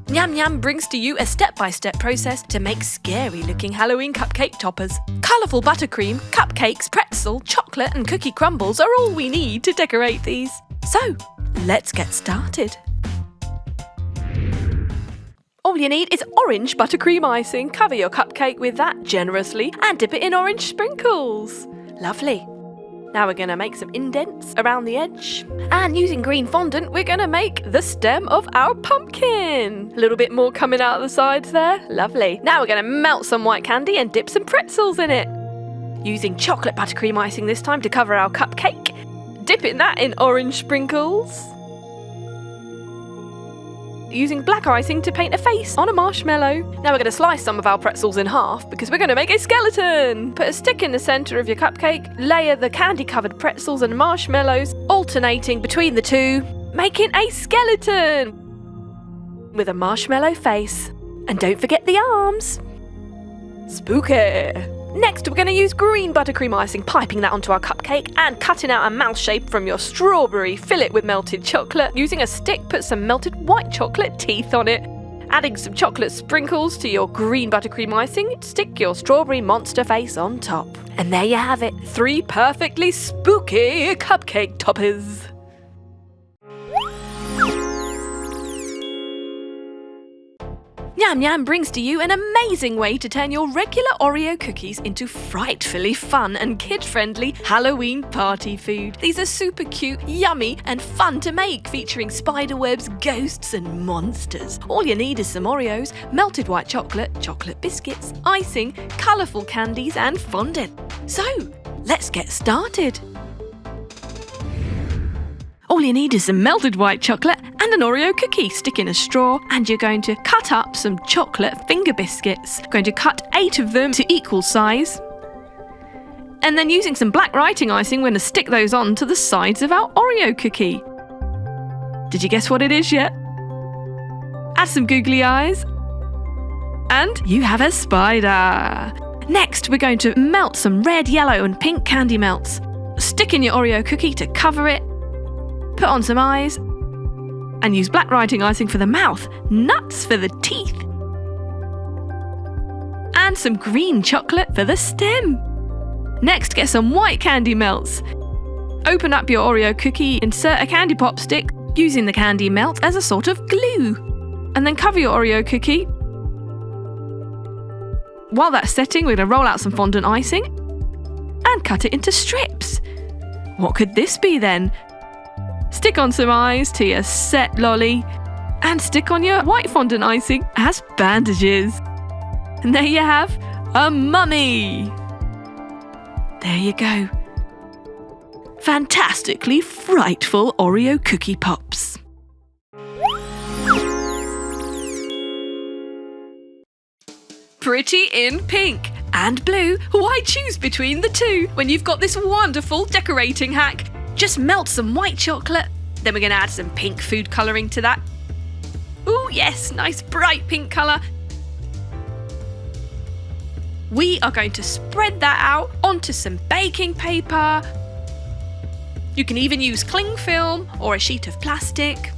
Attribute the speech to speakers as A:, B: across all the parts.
A: Nyam Nyam brings to you a step-by-step process to make scary-looking Halloween cupcake toppers. Colourful buttercream, cupcakes, pretzel, chocolate and cookie crumbles are all we need to decorate these. So, let's get started. All you need is orange buttercream icing. Cover your cupcake with that generously and dip it in orange sprinkles. Lovely. Now we're going to make some indents around the edge. And using green fondant, we're going to make the stem of our pumpkin. A little bit more coming out of the sides there. Lovely. Now we're going to melt some white candy and dip some pretzels in it. Using chocolate buttercream icing this time to cover our cupcake. Dipping that in orange sprinkles. Using black icing to paint a face on a marshmallow. Now we're going to slice some of our pretzels in half because we're going to make a skeleton. Put a stick in the centre of your cupcake, layer the candy-covered pretzels and marshmallows, alternating between the two, making a skeleton with a marshmallow face. And don't forget the arms. Spooky! Next, we're going to use green buttercream icing, piping that onto our cupcake and cutting out a mouth shape from your strawberry. Fill it with melted chocolate. Using a stick, put some melted white chocolate teeth on it. Adding some chocolate sprinkles to your green buttercream icing, stick your strawberry monster face on top. And there you have it, 3 perfectly spooky cupcake toppers. Nyam Nyam brings to you an amazing way to turn your regular Oreo cookies into frightfully fun and kid-friendly Halloween party food. These are super cute, yummy and fun to make, featuring spiderwebs, ghosts and monsters. All you need is some Oreos, melted white chocolate, chocolate biscuits, icing, colourful candies and fondant. So, let's get started. All you need is some melted white chocolate and an Oreo cookie. Stick in a straw and you're going to cut up some chocolate finger biscuits. Going to cut 8 of them to equal size. And then using some black writing icing, we're going to stick those on to the sides of our Oreo cookie. Did you guess what it is yet? Add some googly eyes. And you have a spider. Next, we're going to melt some red, yellow and pink candy melts. Stick in your Oreo cookie to cover it. Put on some eyes and use black writing icing for the mouth, nuts for the teeth, and some green chocolate for the stem. Next, get some white candy melts. Open up your Oreo cookie, insert a candy pop stick using the candy melt as a sort of glue, and then cover your Oreo cookie. While that's setting, we're going to roll out some fondant icing and cut it into strips. What could this be then? Stick on some eyes to your set lolly and stick on your white fondant icing as bandages. And there you have a mummy. There you go. Fantastically frightful Oreo cookie pops. Pretty in pink and blue. Why choose between the two when you've got this wonderful decorating hack? Just melt some white chocolate, then we're going to add some pink food colouring to that. Ooh, yes, nice bright pink colour. We are going to spread that out onto some baking paper. You can even use cling film or a sheet of plastic.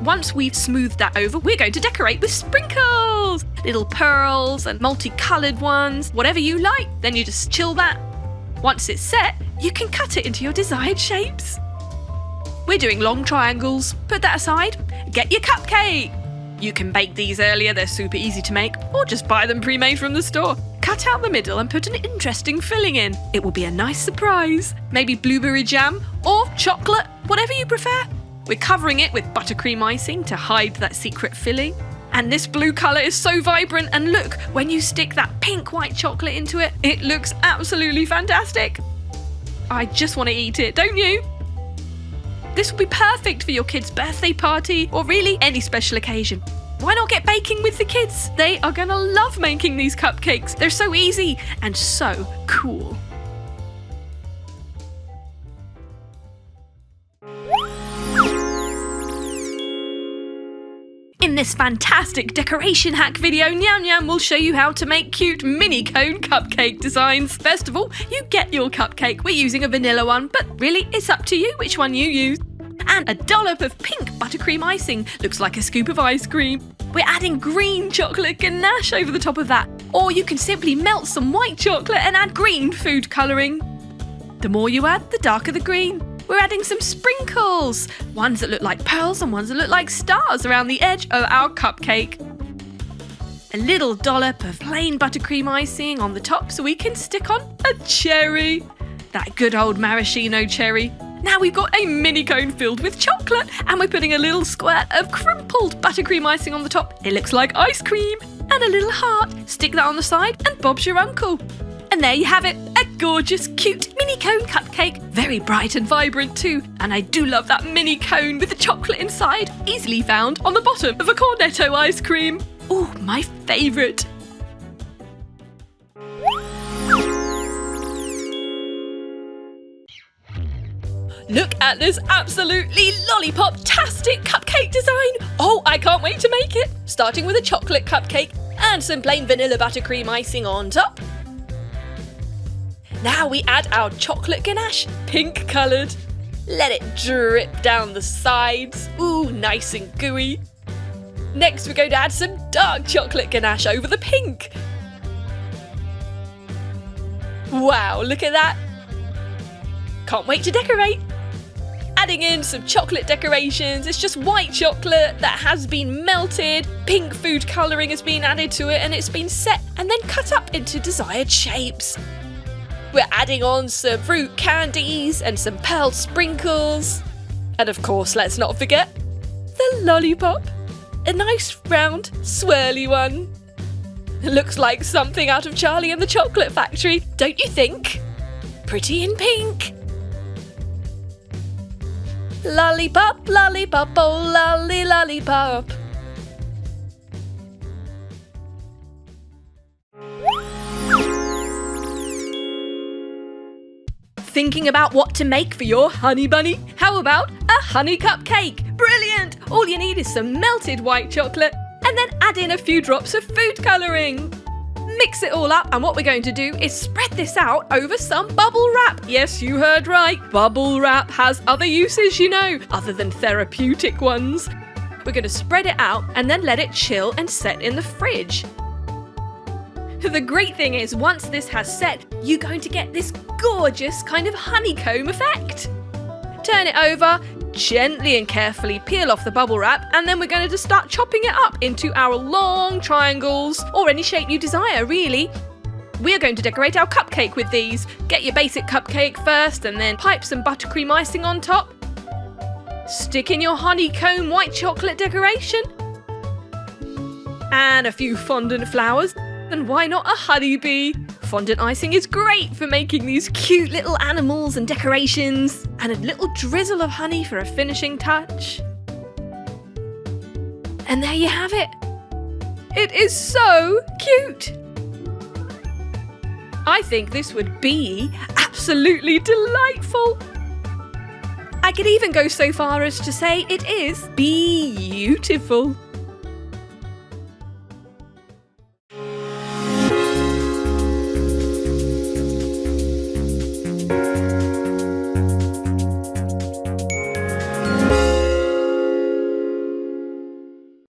A: Once we've smoothed that over, we're going to decorate with sprinkles. Little pearls and multicoloured ones, whatever you like. Then you just chill that. Once it's set, you can cut it into your desired shapes. We're doing long triangles. Put that aside. Get your cupcake. You can bake these earlier, they're super easy to make, or just buy them pre-made from the store. Cut out the middle and put an interesting filling in. It will be a nice surprise. Maybe blueberry jam or chocolate, whatever you prefer. We're covering it with buttercream icing to hide that secret filling. And this blue colour is so vibrant, and look, when you stick that pink white chocolate into it, it looks absolutely fantastic. I just want to eat it, don't you? This will be perfect for your kid's birthday party or really any special occasion. Why not get baking with the kids? They are going to love making these cupcakes. They're so easy and so cool. In this fantastic decoration hack video, Nyam Nyam will show you how to make cute mini cone cupcake designs. First of all, you get your cupcake. We're using a vanilla one, but really it's up to you which one you use. and a dollop of pink buttercream icing. Looks like a scoop of ice cream. We're adding green chocolate ganache over the top of that. Or you can simply melt some white chocolate and add green food colouring. The more you add, the darker the green. We're adding some sprinkles, ones that look like pearls and ones that look like stars around the edge of our cupcake. A little dollop of plain buttercream icing on the top so we can stick on a cherry. That good old maraschino cherry. Now we've got a mini cone filled with chocolate and we're putting a little squirt of crumpled buttercream icing on the top. It looks like ice cream. And a little heart. Stick that on the side and Bob's your uncle. And there you have it, a gorgeous, cute mini cone cupcake. Very bright and vibrant too. And I do love that mini cone with the chocolate inside, easily found on the bottom of a cornetto ice cream. Oh, my favourite. Look at this absolutely lollipop-tastic cupcake design. Oh, I can't wait to make it. Starting with a chocolate cupcake and some plain vanilla buttercream icing on top. Now we add our chocolate ganache, pink coloured. Let it drip down the sides. Ooh, nice and gooey. Next we're going to add some dark chocolate ganache over the pink. Wow, look at that. Can't wait to decorate. Adding in some chocolate decorations. It's just white chocolate that has been melted. Pink food colouring has been added to it and it's been set and then cut up into desired shapes. We're adding on some fruit candies and some pearl sprinkles. And of course, let's not forget the lollipop. A nice round, swirly one. It looks like something out of Charlie and the Chocolate Factory, don't you think? Pretty in pink. Lollipop, lollipop, oh lolly lollipop. Thinking about what to make for your honey bunny? How about a honey cupcake? Brilliant! All you need is some melted white chocolate and then add in a few drops of food colouring. Mix it all up and what we're going to do is spread this out over some bubble wrap. Yes, you heard right. Bubble wrap has other uses, you know, other than therapeutic ones. We're going to spread it out and then let it chill and set in the fridge. The great thing is, once this has set, you're going to get this gorgeous kind of honeycomb effect. Turn it over, gently and carefully peel off the bubble wrap, and then we're going to just start chopping it up into our long triangles, or any shape you desire, really. We are going to decorate our cupcake with these. Get your basic cupcake first, and then pipe some buttercream icing on top. Stick in your honeycomb white chocolate decoration. And a few fondant flowers. And why not a honeybee? Fondant icing is great for making these cute little animals and decorations. And a little drizzle of honey for a finishing touch. And there you have it. It is so cute. I think this would be absolutely delightful. I could even go so far as to say it is beautiful.